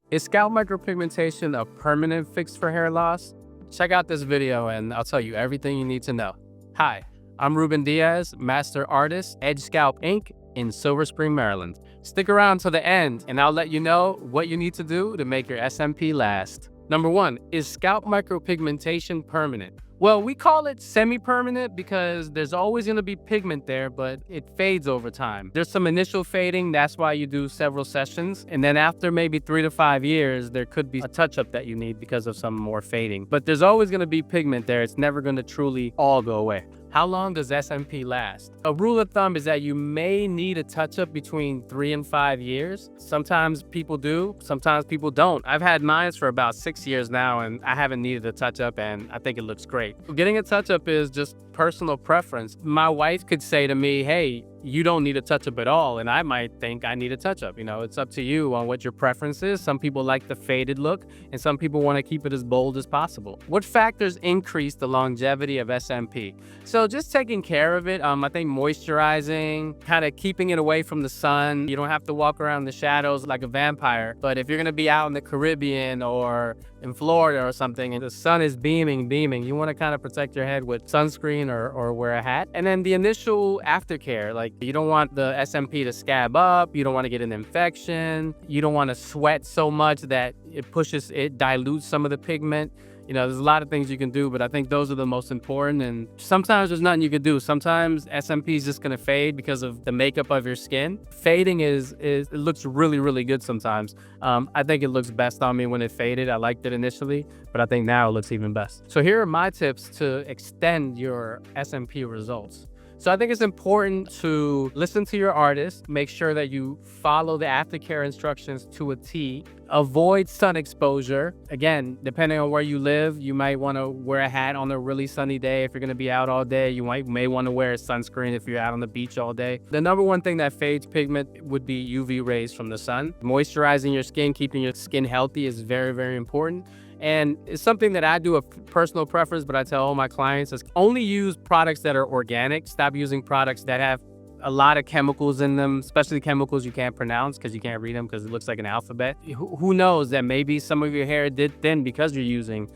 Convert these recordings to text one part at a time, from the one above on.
Is scalp micropigmentation a permanent fix for hair loss? Check out this video and I'll tell you everything you need to know. Hi, I'm Ruben Diaz, Master Artist, Edge Scalp Ink in Silver Spring, Maryland. Stick around to the end and I'll let you know what you need to do to make your SMP last. Number 1, is scalp micropigmentation permanent? Well, we call it semi-permanent because there's always going to be pigment there, but it fades over time. There's some initial fading, that's why you do several sessions. And then after maybe 3 to 5 years, there could be a touch-up that you need because of some more fading. But there's always going to be pigment there. It's never going to truly all go away. How long does SMP last? A rule of thumb is that you may need a touch-up between 3 and 5 years. Sometimes people do, sometimes people don't. I've had mine for about 6 years now and I haven't needed a touch-up and I think it looks great. Getting a touch-up is just personal preference. My wife could say to me, hey, you don't need a touch-up at all, and I might think I need a touch-up. You know, it's up to you on what your preference is. Some people like the faded look, and some people want to keep it as bold as possible. What factors increase the longevity of SMP? So just taking care of it, I think moisturizing, kind of keeping it away from the sun. You don't have to walk around in the shadows like a vampire, but if you're gonna be out in the Caribbean or in Florida or something, and the sun is beaming, you want to kind of protect your head with sunscreen or wear a hat. And then the initial aftercare, like you don't want the SMP to scab up, you don't want to get an infection, you don't want to sweat so much that it dilutes some of the pigment. You know, there's a lot of things you can do, but I think those are the most important. And sometimes there's nothing you can do. Sometimes SMP is just gonna fade because of the makeup of your skin. Fading it looks really, really good sometimes. I think it looks best on me when it faded. I liked it initially, but I think now it looks even best. So here are my tips to extend your SMP results. So I think it's important to listen to your artist, make sure that you follow the aftercare instructions to a T, avoid sun exposure. Again, depending on where you live, you might want to wear a hat on a really sunny day. If you're going to be out all day, you may want to wear a sunscreen if you're out on the beach all day. The number one thing that fades pigment would be UV rays from the sun. Moisturizing your skin, keeping your skin healthy is very, very important. And it's something that I do a personal preference, but I tell all my clients is only use products that are organic. Stop using products that have a lot of chemicals in them, especially chemicals you can't pronounce because you can't read them because it looks like an alphabet. Who knows that maybe some of your hair did thin because you're using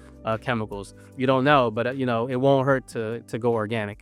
chemicals. You don't know, but you know, it won't hurt to go organic.